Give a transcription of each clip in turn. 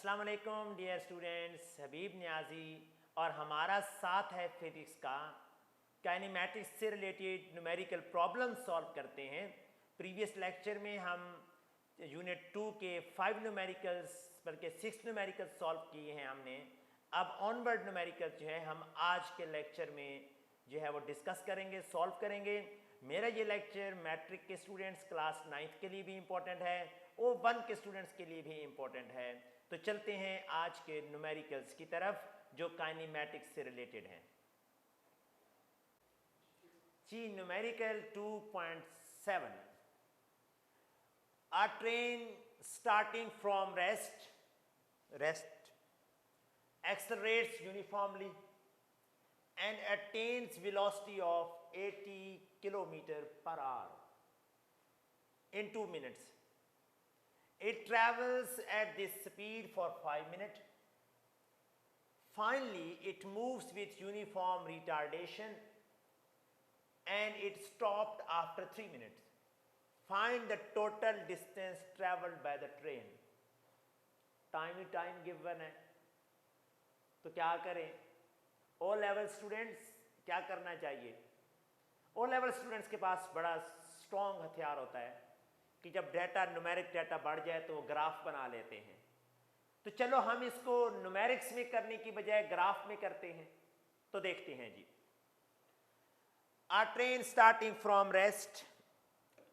अस्सलाम वालेकुम dear students, हबीब नियाजी और हमारा साथ है फिजिक्स का काइनेमैटिक्स से रिलेटेड न्यूमेरिकल प्रॉब्लम सॉल्व करते हैं। प्रीवियस लेक्चर में हम यूनिट 2 के 5 न्यूमेरिकल्स बल्कि 6 न्यूमेरिकल्स सॉल्व किए हैं हमने। अब ऑनवर्ड न्यूमेरिकल जो है हम आज के लेक्चर में जो है वो डिस्कस करेंगे, सॉल्व करेंगे। मेरा ये लेक्चर मैट्रिक के स्टूडेंट्स क्लास 9th के लिए भी इम्पोर्टेंट है, O1 के स्टूडेंट्स के लिए भी इम्पोर्टेंट है। तो चलते हैं आज के न्यूमेरिकल्स की तरफ जो काइनेमैटिक्स से रिलेटेड हैं। जी numerical 2.7 A train starting from rest accelerates uniformly and attains velocity of 80 km/h in 2 minutes. It travels at this speed for 5 minutes. Finally, it moves with uniform retardation and it stopped after 3 minutes. Find the total distance traveled by the train. Time given है, तो क्या करें? O level students क्या करना चाहिए? O level students के पास बड़ा strong हथियार होता है कि जब डाटा न्यूमेरिक डाटा बढ़ जाए तो वो ग्राफ बना लेते हैं। तो चलो हम इसको न्यूमेरिक्स में करने की बजाय ग्राफ में करते हैं। तो देखते हैं जी। A train starting from rest,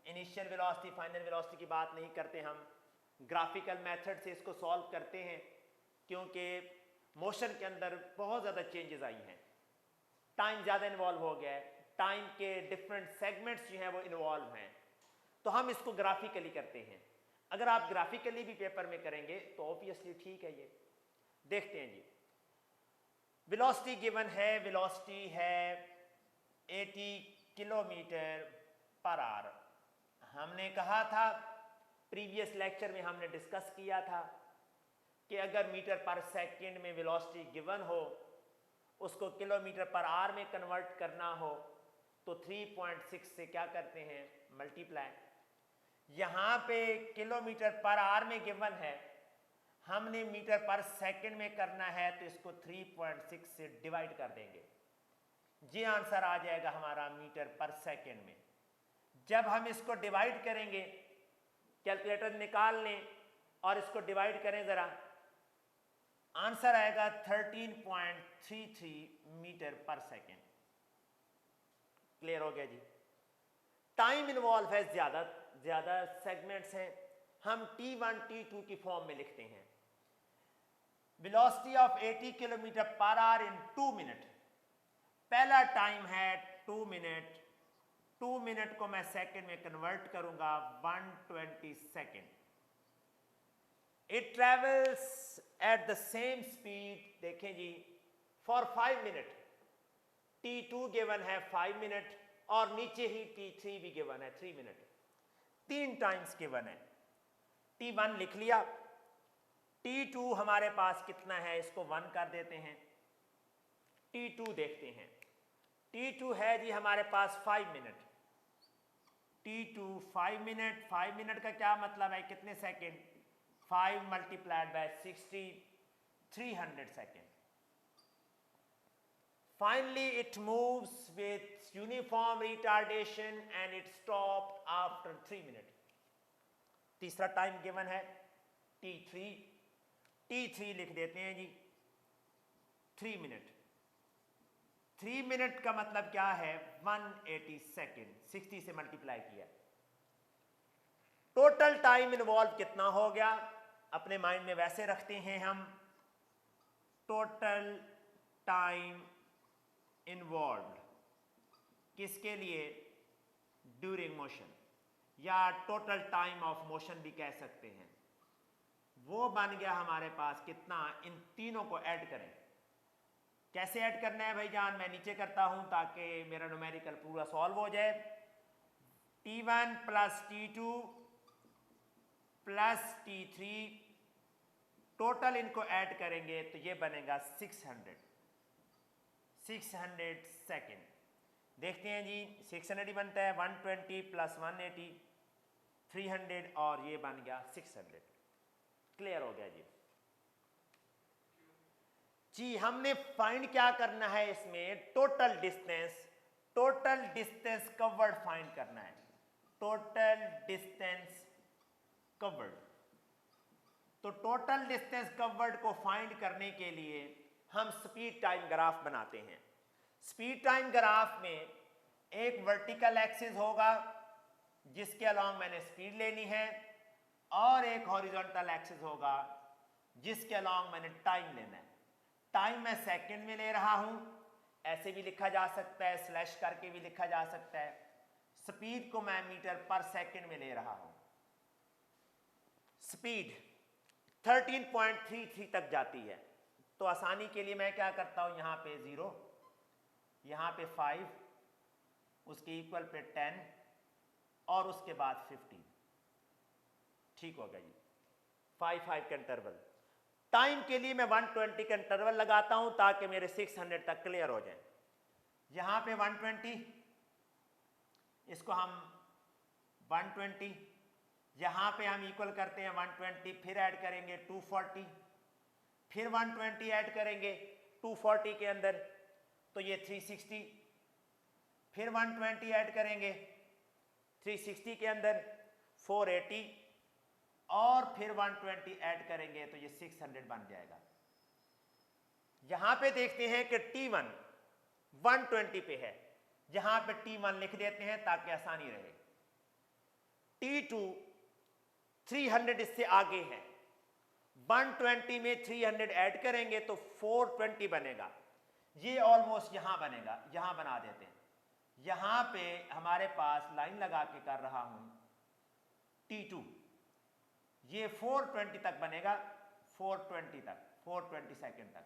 initial velocity final velocity की बात नहीं करते, हम ग्राफिकल मेथड से इसको सॉल्व करते हैं क्योंकि मोशन के अंदर बहुत ज़्यादा चेंजेस आई हैं, टाइम ज़्यादा इन्वॉल्व हो गया है, टाइम के डिफरेंट सेगमेंट्स जो हैं वो इन्वॉल्व हैं। तो हम इसको ग्राफिकली करते हैं। अगर आप ग्राफिकली भी पेपर में करेंगे तो ऑब्वियसली ठीक है। ये देखते हैं जी। वेलोसिटी गिवन है, वेलोसिटी है 80 km/h। हमने कहा था प्रीवियस लेक्चर में, हमने डिस्कस किया था कि अगर मीटर पर सेकंड में वेलोसिटी गिवन हो, उसको km/h में कन्वर्ट करना हो तो 3.6 से क्या करते हैं, मल्टीप्लाई। यहाँ पे km/h में गिवन है, हमने मीटर पर सेकंड में करना है तो इसको 3.6 से डिवाइड कर देंगे। जी आंसर आ जाएगा हमारा मीटर पर सेकंड में। जब हम इसको डिवाइड करेंगे, कैलकुलेटर निकाल लें और इसको डिवाइड करें ज़रा, आंसर आएगा 13.33 मीटर पर सेकेंड। क्लियर हो गया जी। टाइम इन्वॉल्व है, ज़्यादा सेगमेंट्स हैं, हम T1 T2 की फॉर्म में लिखते हैं। Velocity of 80 km/h in 2 minute. पहला टाइम है 2 मिनट, 2 मिनट को मैं सेकंड में कन्वर्ट करूंगा 120 second. It travels at the same speed, देखें जी, फॉर 5 मिनट। T2 गिवन है 5 मिनट और नीचे ही T3 भी गिवन है 3 मिनट। 3 टाइम्स गिवन है। T1 लिख लिया, T2 हमारे पास कितना है, इसको 1 कर देते हैं। T2 देखते हैं। T2 है जी हमारे पास 5 मिनट। T2 5 मिनट, 5 मिनट का क्या मतलब है, कितने second, 5 multiplied by 60, 300 second. Finally, it moves with uniform retardation and it stopped after 3 minutes. तीसरा टाइम गिवन है T3, T3 लिख देते हैं जी 3 मिनट। 3 मिनट का मतलब क्या है, 180 सेकेंड, 60 से मल्टीप्लाई किया। टोटल टाइम इन्वॉल्व कितना हो गया, अपने माइंड में वैसे रखते हैं हम। टोटल टाइम इन्वॉल्व किसके लिए, ड्यूरिंग मोशन, या टोटल टाइम ऑफ मोशन भी कह सकते हैं। वो बन गया हमारे पास कितना, इन तीनों को ऐड करें। कैसे ऐड करना है भाईजान, मैं नीचे करता हूं ताकि मेरा न्यूमेरिकल पूरा सॉल्व हो जाए। T1 plus T2 plus T3, total इनको ऐड करेंगे तो ये बनेगा 600 सेकेंड। देखते हैं जी, 600 ही बनता है, 120 प्लस 180 300 और ये बन गया 600। क्लियर हो गया जी। जी हमने फाइंड क्या करना है इसमें, टोटल डिस्टेंस कवर्ड फाइंड करना है, टोटल डिस्टेंस कवर्ड। तो टोटल डिस्टेंस कवर्ड को फाइंड करने के लिए हम स्पीड टाइम ग्राफ बनाते हैं। स्पीड टाइम ग्राफ में एक वर्टिकल एक्सिस होगा जिसके अलॉन्ग मैंने स्पीड लेनी है, और एक हॉरिजॉन्टल एक्सिस होगा जिसके अलॉन्ग मैंने टाइम लेना है। टाइम मैं सेकंड में ले रहा हूं, ऐसे भी लिखा जा सकता है, स्लैश करके भी लिखा जा सकता है। स्पीड को मैं मीटर पर सेकंड में ले रहा हूं। स्पीड 13.33 तक जाती है, तो आसानी के लिए मैं क्या करता हूं, यहां पे 0, यहां पे 5, उसके इक्वल पे 10 और उसके बाद 15। ठीक हो गया जी, 5 का इंटरवल। टाइम के लिए मैं 120 का इंटरवल लगाता हूं ताकि मेरे 600 तक क्लियर हो जाए। यहां पे 120, इसको हम 120, यहां पे हम इक्वल करते हैं 120, फिर ऐड करेंगे 240, फिर 120 ऐड करेंगे 240 के अंदर, तो ये 360, फिर 120 ऐड करेंगे 360 के अंदर 480, और फिर 120 ऐड करेंगे तो ये 600 बन जाएगा। यहां पे देखते हैं कि T1 120 पे है, यहां पे T1 लिख देते हैं ताकि आसानी रहे। T2 300 इससे आगे है, 120 में 300 ऐड करेंगे तो 420 बनेगा। ये ऑलमोस्ट यहां बनेगा, यहां बना देते हैं। यहां पे हमारे पास लाइन लगा के कर रहा हूं T2, ये 420 तक बनेगा, 420 तक, 420 सेकेंड तक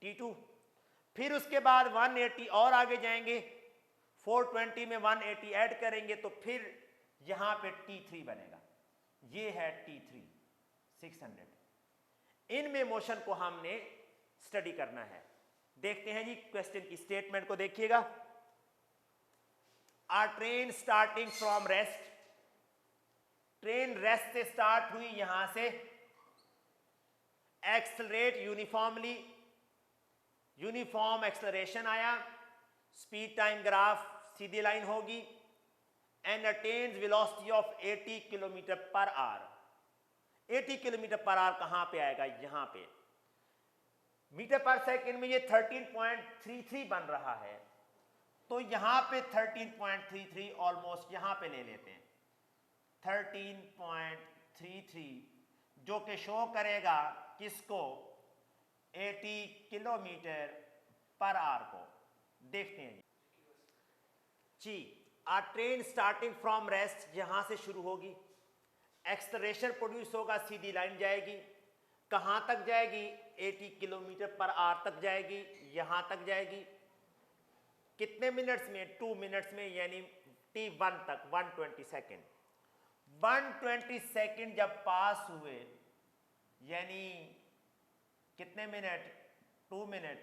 T2। फिर उसके बाद 180 और आगे जाएंगे, 420 में 180 ऐड करेंगे तो फिर यहां पे T3 बनेगा। ये है T3 600। इनमें मोशन को हमने स्टडी करना है। देखते हैं जी क्वेश्चन की स्टेटमेंट को देखिएगा। A train starting from rest, train rest से स्टार्ट हुई, यहां से एक्सेलरेट यूनिफॉर्मली, यूनिफॉर्म एक्सेलरेशन आया, स्पीड टाइम ग्राफ सीधी लाइन होगी, and attains velocity of 80 kilometre per hour. 80 kilometre per hour कहां पे आएगा, यहां पे मीटर पर सेकंड में ये 13.33 बन रहा है, तो यहां पे 13.33 ऑलमोस्ट यहां पे ले लेते हैं 13.33, जो कि शो करेगा किसको, 80 किलोमीटर पर आवर को। देखते हैं जी, a train starting from rest, यहां से शुरू होगी, एक्सेलरेशन प्रोड्यूस होगा, सीधी लाइन जाएगी, कहां तक जाएगी, 80 किलोमीटर पर आवर तक जाएगी, यहां तक जाएगी। कितने मिनट्स में, 2 मिनट्स में, यानी T1 तक 120 सेकेंड। 120 सेकेंड जब पास हुए, यानी कितने मिनट, 2 मिनट,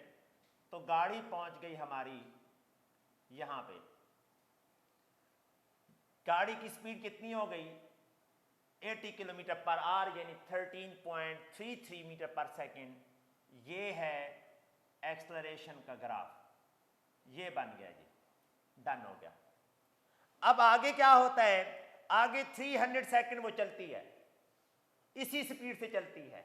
तो गाड़ी पहुंच गई हमारी यहां पे। गाड़ी की स्पीड कितनी हो गई, 80 किलोमीटर पर आवर, यानी 13.33 मीटर पर सेकेंड। ये है एक्सेलरेशन का ग्राफ, ये बन गया जी, डन हो गया। अब आगे क्या होता है, आगे 300 सेकेंड वो चलती है, इसी स्पीड से चलती है,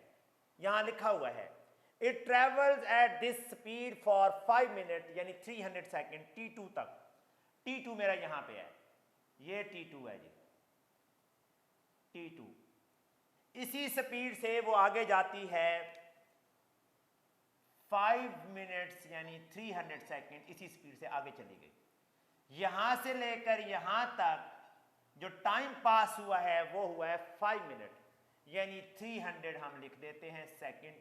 यहां लिखा हुआ है it travels at this speed for 5 minute, यानी 300 सेकेंड T2 तक। T2 मेरा यहां पे है, ये T2 है जी, T2। इसी स्पीड से वो आगे जाती है 5 मिनट्स, यानी 300 सेकेंड, इसी स्पीड से आगे चली गई। यहां से लेकर यहां तक जो टाइम पास हुआ है वो हुआ है 5 मिनट, यानी 300 हम लिख देते हैं सेकेंड।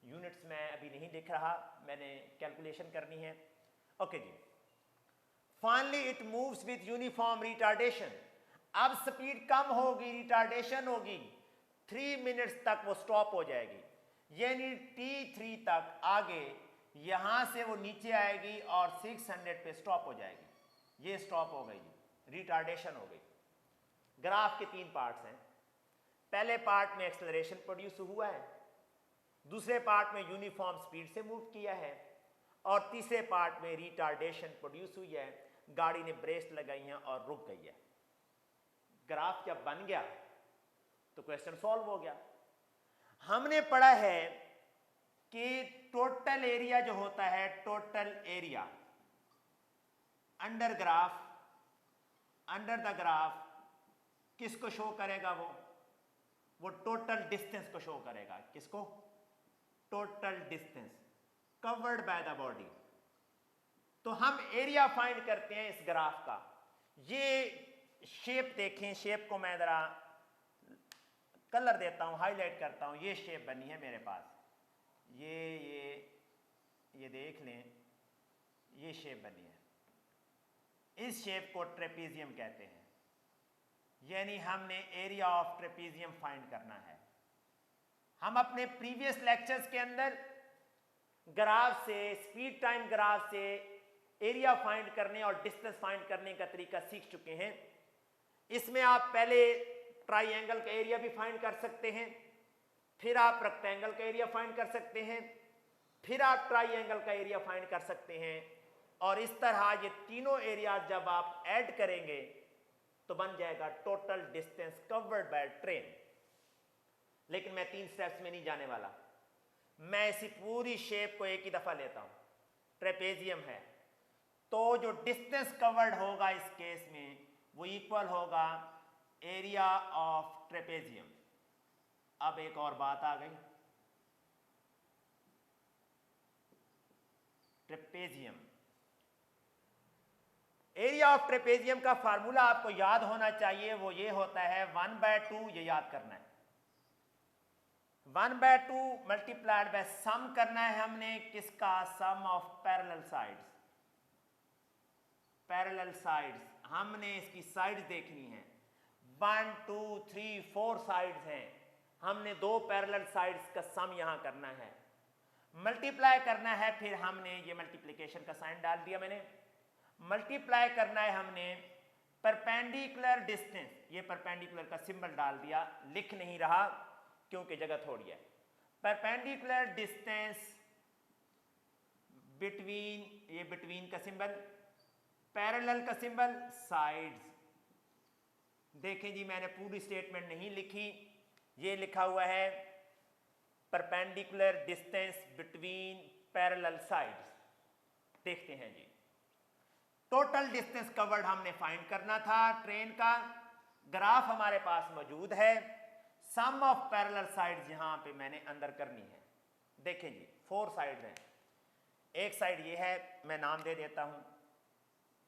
यूनिट्स में अभी नहीं लिख रहा, मैंने कैलकुलेशन करनी है। ओके जी। Finally it moves with uniform retardation, अब स्पीड कम होगी, रिटार्डेशन होगी, 3 मिनट्स तक वो स्टॉप हो जाएगी, यानी T3 तक आगे यहां से वो नीचे आएगी और 600 पे स्टॉप हो जाएगी। ये स्टॉप हो गई, रिटार्डेशन हो गई। ग्राफ के 3 पार्ट्स हैं। पहले पार्ट में एक्सेलरेशन प्रोड्यूस हुआ है, दूसरे पार्ट में यूनिफॉर्म स्पीड से मूव किया है, और तीसरे पार्ट में रिटार्डेशन प्रोड्यूस हुई है, गाड़ी ने ब्रेक लगाई है और रुक गई है। ग्राफ जब बन गया तो क्वेश्चन सॉल्व हो गया। हमने पढ़ा है कि टोटल एरिया जो होता है, total area under graph, under the graph किसको शो करेगा? वो टोटल डिस्टेंस को शो करेगा। किसको? Total distance covered by the body. तो हम एरिया फाइंड करते हैं इस ग्राफ का। ये शेप देखें, शेप को मैं जरा कलर देता हूं, हाईलाइट करता हूं। ये शेप बनी है मेरे पास, ये देख लें, ये शेप बनी है। इस शेप को ट्रेपीजियम कहते हैं, यानी हमने एरिया ऑफ ट्रेपीजियम फाइंड करना है। हम अपने प्रीवियस लेक्चर्स के अंदर ग्राफ से, स्पीड टाइम ग्राफ से एरिया फाइंड करने और डिस्टेंस फाइंड करने का तरीका सीख चुके हैं। इसमें आप पहले ट्राइंगल का एरिया भी फाइंड कर सकते हैं, फिर आप रेक्टेंगल का एरिया फाइंड कर सकते हैं, फिर आप ट्राइंगल का एरिया फाइंड कर सकते हैं, और इस तरह ये तीनों एरिया जब आप ऐड करेंगे तो बन जाएगा total distance covered by train. लेकिन मैं 3 स्टेप्स में नहीं जाने वाला, मैं इसी पूरी शेप को एक ही दफा लेता हूं। ट्रेपेजियम है तो जो डिस्टेंस कवर्ड होगा इस केस में वो इक्वल होगा एरिया ऑफ ट्रेपेजियम। अब एक और बात आ गई, ट्रेपेजियम, एरिया ऑफ ट्रेपेजियम का फार्मूला आपको याद होना चाहिए। वो ये होता है 1/2, ये याद करना है। 1/2 मल्टीप्लाइड बाय सम करना है हमने किसका? Sum of parallel sides. Parallel sides, हमने इसकी साइड्स देखनी है। 1 2 3 4 साइड्स हैं, हमने 2 पैरेलल साइड्स का सम यहां करना है, मल्टीप्लाई करना है। फिर हमने ये मल्टीप्लिकेशन का साइन डाल दिया मैंने, मल्टीप्लाई करना है हमने परपेंडिकुलर डिस्टेंस, ये परपेंडिकुलर का सिंबल डाल दिया, लिख नहीं रहा क्योंकि जगह थोड़ी है। परपेंडिकुलर डिस्टेंस बिटवीन, ये बिटवीन का सिंबल, पैरेलल का सिंबल, साइड्स। देखें जी, मैंने पूरी स्टेटमेंट नहीं लिखी, ये लिखा हुआ है perpendicular distance between parallel sides. देखते हैं जी, टोटल डिस्टेंस कवर्ड हमने फाइंड करना था ट्रेन का। ग्राफ हमारे पास मौजूद है, सम ऑफ पैरेलल साइड्स यहां पे मैंने अंदर करनी है। देखें जी, 4 साइड्स हैं। एक साइड ये है, मैं नाम दे देता हूं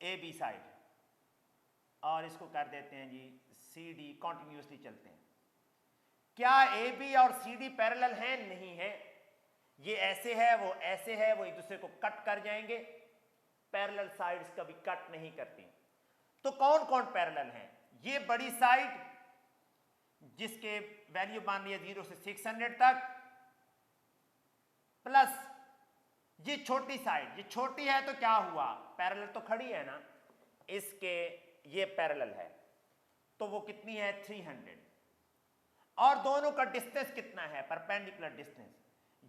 ए बी साइड, और इसको कर देते हैं जी सी डी। कॉन्टिन्यूसली चलते हैं। क्या ए बी और सी डी पैरेलल हैं? नहीं है। ये ऐसे है, वो ऐसे है, वो एक दूसरे को कट कर जाएंगे। पैरेलल साइड्स कभी कट नहीं करती। तो कौन कौन पैरेलल हैं? ये बड़ी साइड जिसके वैल्यू मान लिया 0 से 600 तक, प्लस ये छोटी साइड। ये छोटी है तो क्या हुआ? पैरेलल तो खड़ी है ना, इसके ये पैरेलल है तो वो कितनी है? 300। और दोनों का डिस्टेंस कितना है? Perpendicular distance.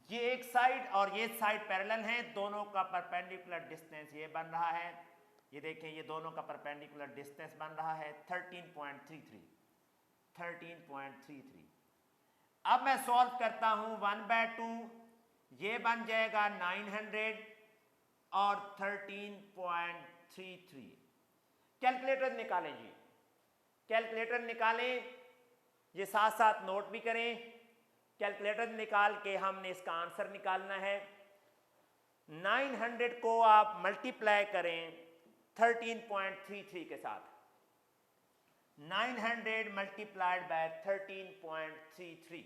ये एक साइड और ये साइड पैरेलल हैं, दोनों का परपेंडिकुलर डिस्टेंस ये बन रहा है। ये देखें, ये दोनों का परपेंडिकुलर डिस्टेंस बन रहा है 13.33। 13.33। अब मैं सॉल्व करता हूं 1/2, ये बन जाएगा 900 और 13.33। कैलकुलेटर निकालें जी, कैलकुलेटर निकालें, ये साथ साथ नोट भी करें। कैलकुलेटर निकाल के हमने इसका आंसर निकालना है। 900 को आप मल्टीप्लाई करें 13.33 के साथ। 900 मल्टीप्लाइड बाय 13.33,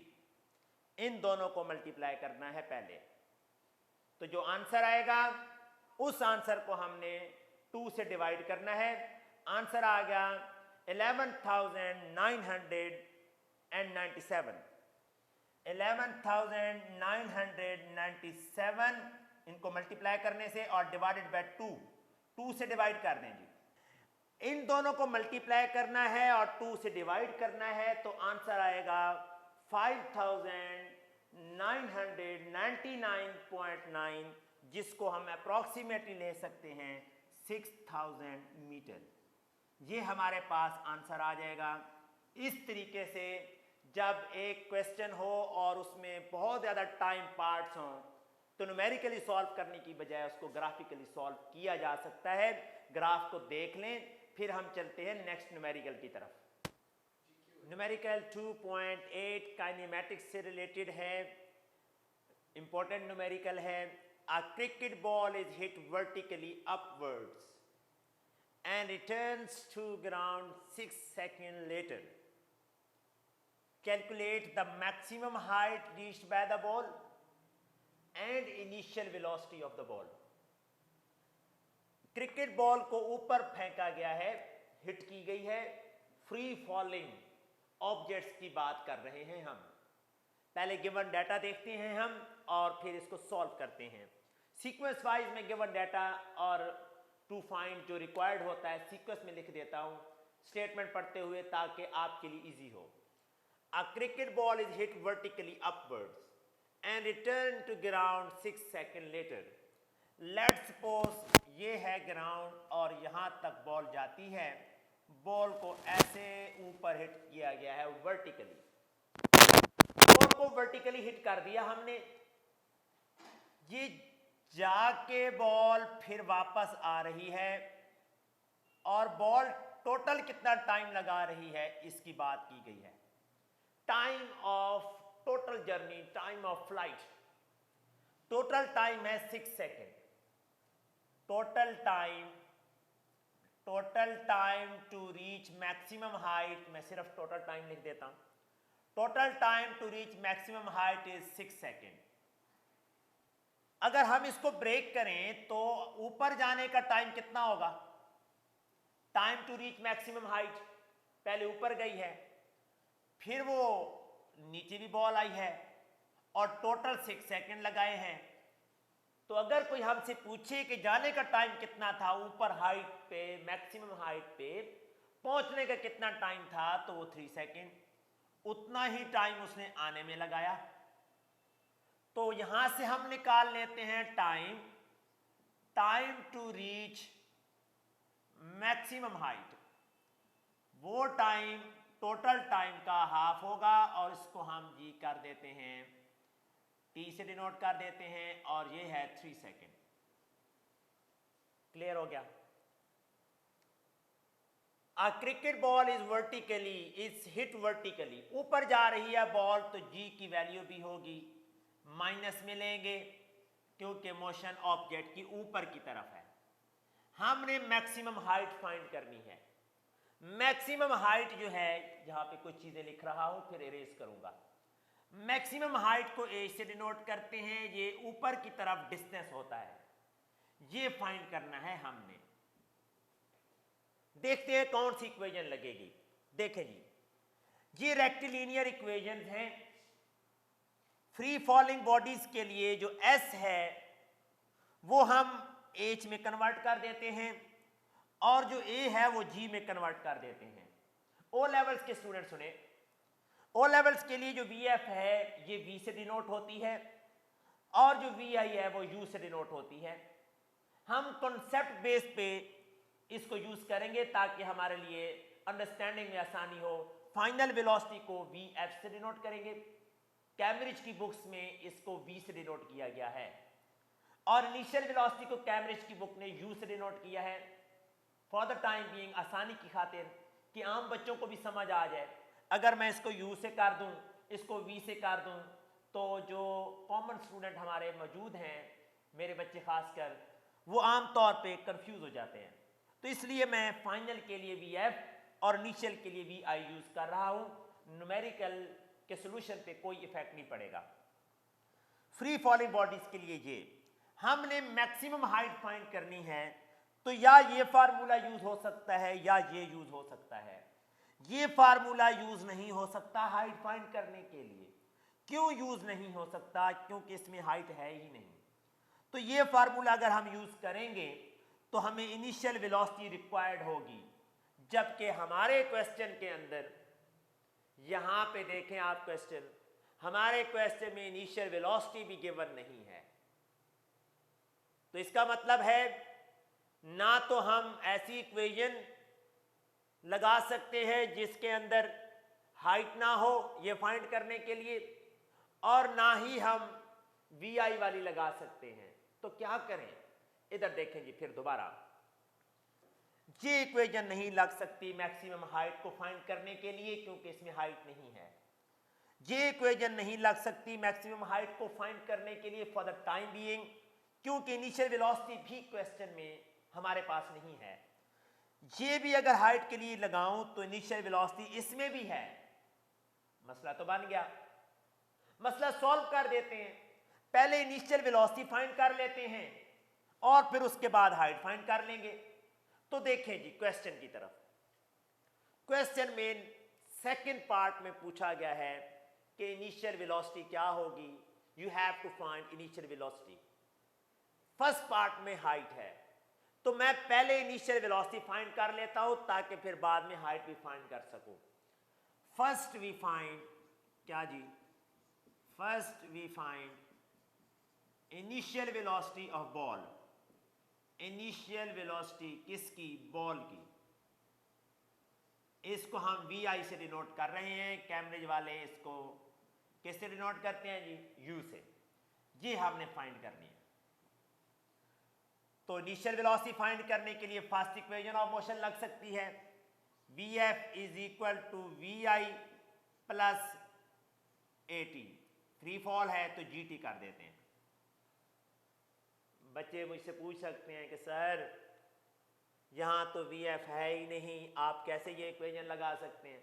इन दोनों को मल्टीप्लाई करना है पहले। तो जो आंसर आएगा उस आंसर को हमने 2 से डिवाइड करना है। आंसर आ गया 11,997। 11,997 इनको मल्टीप्लाई करने से और डिवाइडेड बाय 2 से डिवाइड कर दें जी। इन दोनों को मल्टीप्लाई करना है और 2 से डिवाइड करना है, तो आंसर आएगा 5,000 999.9, जिसको हम अप्रॉक्सीमेटली ले सकते हैं 6000 मीटर। ये हमारे पास आंसर आ जाएगा। इस तरीके से जब एक क्वेश्चन हो और उसमें बहुत ज़्यादा टाइम पार्ट्स हों तो न्यूमेरिकली सॉल्व करने की बजाय उसको ग्राफिकली सॉल्व किया जा सकता है। ग्राफ को देख लें, फिर हम चलते हैं नेक्स्ट न्यूमेरिकल की तरफ। न्यूमेरिकल 2.8 काइनेमेटिक्स से रिलेटेड है, इंपॉर्टेंट न्यूमेरिकल है। A cricket ball is hit vertically upwards and returns to ground 6 seconds later. Calculate the maximum height reached by the ball and initial velocity of the ball. Cricket ball को ऊपर फेंका गया है, hit की गई है, free falling objects की बात कर रहे हैं हम। पहले गिवन डाटा देखते हैं हम और फिर इसको सॉल्व करते हैं। सीक्वेंस वाइज में गिवन डाटा और टू फाइंड जो रिक्वायर्ड होता है सीक्वेंस में लिख देता हूं स्टेटमेंट पढ़ते हुए ताकि आपके लिए इजी हो। A cricket ball is hit vertically upwards and return to ground 6 second later. Let's suppose ये है ग्राउंड और यहां तक बॉल जाती है। बॉल को ऐसे ऊपर हिट किया गया है वर्टिकली। बॉल को वर्टिकली हिट कर दिया हमने, ये जाके बॉल फिर वापस आ रही है और बॉल टोटल कितना टाइम लगा रही है इसकी बात की गई है। Time of total journey, time of flight, total time है 6 second. Total time to reach maximum height, मैं सिर्फ टोटल टाइम लिख देता हूं। Total time to reach maximum height is 6 second. अगर हम इसको ब्रेक करें तो ऊपर जाने का टाइम कितना होगा? Time to reach maximum height, पहले ऊपर गई है, फिर वो नीचे भी बॉल आई है और टोटल 6 सेकेंड लगाए हैं। तो अगर कोई हमसे पूछे कि जाने का टाइम कितना था, ऊपर हाइट पे, मैक्सिमम हाइट पे पहुंचने का कितना टाइम था, तो वो 3 सेकेंड। उतना ही टाइम उसने आने में लगाया। तो यहां से हम निकाल लेते हैं time to reach maximum height. वो टाइम टोटल टाइम का हाफ होगा और इसको हम जी कर देते हैं, टी से डिनोट कर देते हैं और ये है 3 सेकेंड। क्लियर हो गया? A cricket ball is hit vertically, ऊपर जा रही है बॉल तो जी की वैल्यू भी होगी, माइनस मिलेंगे क्योंकि मोशन ऑब्जेक्ट की ऊपर की तरफ है। हमने मैक्सिमम हाइट फाइंड करनी है। मैक्सिमम हाइट जो है, यहां पे कुछ चीजें लिख रहा हूं फिर इरेज करूंगा। मैक्सिमम हाइट को ए से डिनोट करते हैं, ये ऊपर की तरफ डिस्टेंस होता है, ये फाइंड करना है हमने। देखते हैं कौन सी इक्वेशन लगेगी। देखें जी, ये रेक्टिलिनियर इक्वेशंस हैं। फ्री फॉलिंग बॉडीज के लिए जो एस है वो हम एच में कन्वर्ट कर देते हैं और जो ए है वो जी में कन्वर्ट कर देते हैं। ओ लेवल्स के स्टूडेंट सुने, ओ लेवल्स के लिए जो वी एफ है ये वी से डिनोट होती है और जो वी आई है वो यू से डिनोट होती है। हम कॉन्सेप्ट बेस पे इसको यूज करेंगे ताकि हमारे लिए अंडरस्टैंडिंग में आसानी हो। फाइनल वेलोसिटी को वी एफ से डिनोट करेंगे। कैम्ब्रिज की बुक्स में इसको वी से डिनोट किया गया है और इनिशियल वेलोसिटी को कैम्ब्रिज की बुक ने यू से डिनोट किया है। फॉर द टाइम बीइंग, आसानी की खातिर कि आम बच्चों को भी समझ आ जाए, अगर मैं इसको यू से कर दूं, इसको वी से कर दूं, तो जो कॉमन स्टूडेंट हमारे मौजूद हैं, मेरे बच्चे खासकर, वो आम तौर पे कंफ्यूज हो जाते हैं। तो इसलिए मैं फाइनल के लिए वी एफ और इनिशियल के लिए वी आई यूज कर रहा हूं। न्यूमेरिकल के सोल्यूशन पे कोई इफेक्ट नहीं पड़ेगा। फ्री फॉलिंग बॉडीज के लिए ये हमने मैक्सिमम हाइट फाइंड करनी है, तो या ये फार्मूला यूज हो सकता है या ये यूज हो सकता है। ये फार्मूला यूज नहीं हो सकता हाइट फाइंड करने के लिए। क्यों यूज नहीं हो सकता? क्योंकि इसमें हाइट है ही नहीं। तो ये फार्मूला अगर हम यूज करेंगे तो हमें इनिशियल वेलोसिटी रिक्वायर्ड होगी, जबकि हमारे क्वेश्चन के अंदर, यहां पे देखें आप क्वेश्चन, हमारे क्वेश्चन में इनिशियल वेलोसिटी भी गिवन नहीं है। तो इसका मतलब है ना तो हम ऐसी इक्वेशन लगा सकते हैं जिसके अंदर हाइट ना हो ये फाइंड करने के लिए, और ना ही हम वी आई वाली लगा सकते हैं। तो क्या करें, इधर देखें जी फिर दोबारा, ये इक्वेशन नहीं लग सकती मैक्सिमम हाइट को फाइंड करने के लिए क्योंकि इसमें हाइट नहीं है। ये इक्वेशन नहीं लग सकती मैक्सिमम हाइट को फाइंड करने के लिए फॉर द टाइम बीइंग, क्योंकि इनिशियल वेलोसिटी भी क्वेश्चन में हमारे पास नहीं है। ये भी अगर हाइट के लिए लगाऊं तो इनिशियल वेलोसिटी इसमें भी है। मसला तो बन गया। मसला सॉल्व कर देते हैं। पहले इनिशियल वेलोसिटी फाइंड कर लेते हैं और फिर उसके बाद हाइट फाइंड कर लेंगे। तो देखें जी क्वेश्चन की तरफ। क्वेश्चन में सेकंड पार्ट में पूछा गया है कि इनिशियल वेलोसिटी क्या होगी, you have to find initial velocity. First part में हाइट है, तो मैं पहले इनिशियल वेलोसिटी फाइंड कर लेता हूं ताकि फिर बाद में हाइट भी फाइंड कर सकूं। फर्स्ट वी फाइंड क्या जी, first we find initial velocity of ball. Initial velocity किसकी, बॉल की। इसको हम वी आई से डिनोट कर रहे हैं, कैम्ब्रिज वाले इसको किससे डिनोट करते हैं जी, यू से। ये हमने फाइंड करनी है। तो इनिशियल वेलोसिटी फाइंड करने के लिए फर्स्ट इक्वेशन ऑफ मोशन लग सकती है, V F is equal to V I plus A T. Free fall है तो जी टी कर देते हैं। बच्चे मुझसे पूछ सकते हैं कि सर यहां तो वी एफ है ही नहीं, आप कैसे ये इक्वेशन लगा सकते हैं।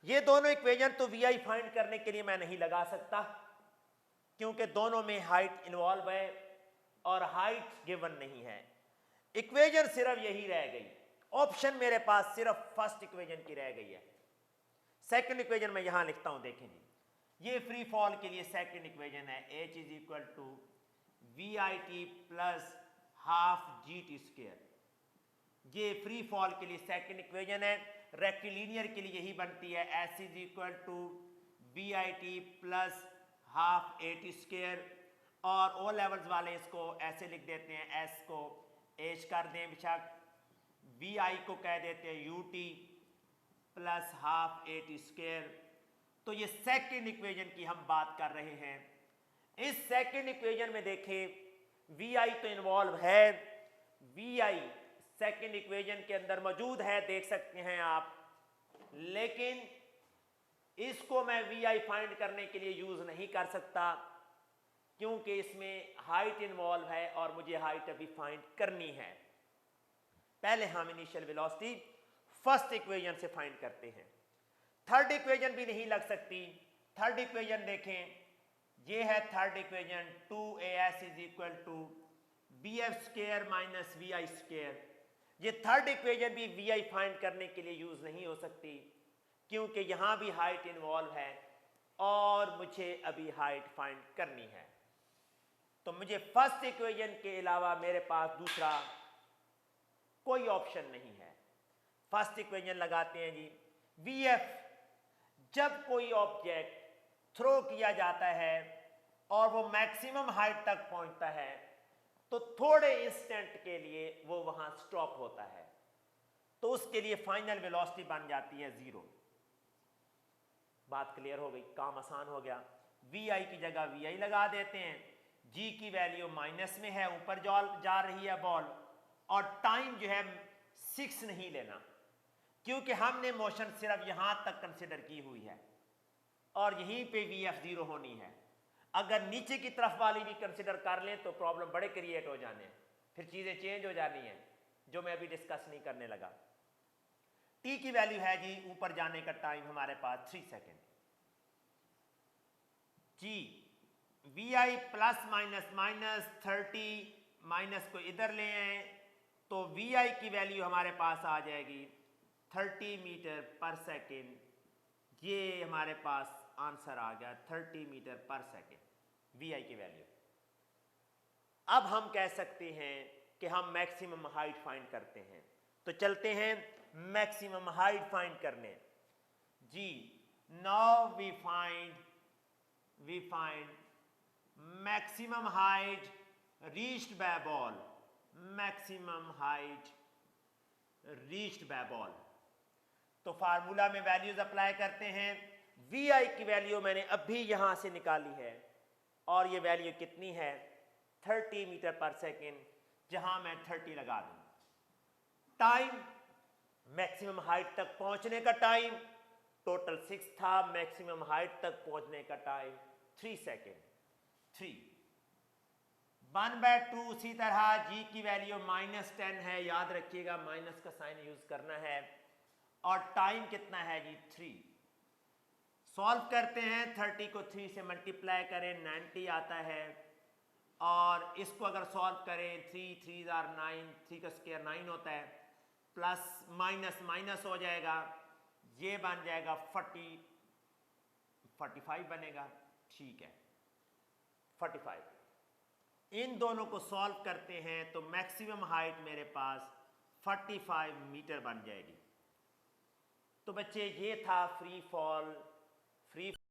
ये दोनों इक्वेशन तो वी आई फाइंड करने के लिए मैं नहीं लगा सकता क्योंकि दोनों में हाइट इन्वॉल्व है और हाइट गिवन नहीं है। इक्वेशन सिर्फ यही रह गई, ऑप्शन मेरे पास सिर्फ फर्स्ट इक्वेशन की रह गई है। सेकंड इक्वेशन मैं यहां लिखता हूं, देखें जी, ये फ्री फॉल के लिए सेकंड इक्वेशन है, H is equal to V I T plus half G T square. ये फ्री फॉल के लिए सेकंड इक्वेशन है। रेक्टिलिनियर के लिए यही बनती है, S is equal to V I T plus half A T square. और ओ लेवल्स वाले इसको ऐसे लिख देते हैं, एस को एच कर दें बेशक, वी आई को कह देते हैं U T plus half A T square. तो ये सेकंड इक्वेशन की हम बात कर रहे हैं। इस सेकंड इक्वेशन में देखें वी आई तो इन्वॉल्व है, वी आई सेकंड इक्वेशन के अंदर मौजूद है, देख सकते हैं आप, लेकिन इसको मैं वी आई फाइंड करने के लिए यूज नहीं कर सकता क्योंकि इसमें हाइट इन्वॉल्व है और मुझे हाइट अभी फाइंड करनी है। पहले हम इनिशियल वेलोसिटी फर्स्ट इक्वेशन से फाइंड करते हैं। थर्ड इक्वेशन भी नहीं लग सकती। थर्ड इक्वेशन देखें, ये है third equation, 2as is equal to B F square minus V I square. ये थर्ड इक्वेशन भी वी आई फाइंड करने के लिए यूज नहीं हो सकती क्योंकि यहां भी हाइट इन्वॉल्व है और मुझे अभी हाइट फाइंड करनी है। तो मुझे फर्स्ट इक्वेशन के अलावा मेरे पास दूसरा कोई ऑप्शन नहीं है। फर्स्ट इक्वेशन लगाते हैं जी, वी एफ जब कोई ऑब्जेक्ट थ्रो किया जाता है और वो मैक्सिमम हाइट तक पहुंचता है तो थोड़े इंस्टेंट के लिए वो वहां स्टॉप होता है, तो उसके लिए फाइनल वेलोसिटी बन जाती है 0। बात क्लियर हो गई, काम आसान हो गया। वी आई की जगह वी आई लगा देते हैं, जी की वैल्यू माइनस में है, ऊपर जा रही है बॉल, और टाइम जो है 6 नहीं लेना क्योंकि हमने मोशन सिर्फ यहां तक कंसिडर की हुई है और यहीं पे वी एफ 0 होनी है। अगर नीचे की तरफ वाली भी कंसिडर कर लें तो प्रॉब्लम बड़े क्रिएट हो जाने हैं, फिर चीजें चेंज हो जानी है जो मैं अभी डिस्कस नहीं करने लगा। टी की वैल्यू है जी, ऊपर जाने का टाइम हमारे पास 3 second. G V I plus minus minus 30 minus को इधर ले आए तो वी आई की वैल्यू हमारे पास आ जाएगी 30 मीटर पर सेकेंड। ये हमारे पास आंसर आ गया 30 मीटर पर सेकेंड वी आई की वैल्यू। अब हम कह सकते हैं कि हम मैक्सिमम हाइट फाइंड करते हैं, तो चलते हैं मैक्सिमम हाइट फाइंड करने। जी Now we find maximum height reached by ball, maximum height reached by ball। तो फार्मूला में वैल्यूज अप्लाई करते हैं। वी आई की वैल्यू मैंने अभी यहां से निकाली है और ये वैल्यू कितनी है 30 मीटर पर सेकेंड, जहां मैं 30 लगा दूं। टाइम मैक्सिमम हाइट तक पहुंचने का टाइम टोटल 6 था, मैक्सिमम हाइट तक पहुंचने का टाइम 3 सेकेंड। 3 1/2। उसी तरह जी की वैल्यू -10 है, याद रखिएगा माइनस का साइन यूज करना है। और टाइम कितना है जी 3। सॉल्व करते हैं, 30 को 3 से मल्टीप्लाई करें 90 आता है। और इसको अगर सॉल्व करें 3 3 आर 9, 3 का स्क्वायर 9 होता है, प्लस माइनस माइनस हो जाएगा, ये बन जाएगा 45 बनेगा। ठीक है 45। इन दोनों को सॉल्व करते हैं तो मैक्सिमम हाइट मेरे पास 45 मीटर बन जाएगी। तो बच्चे ये था फ्री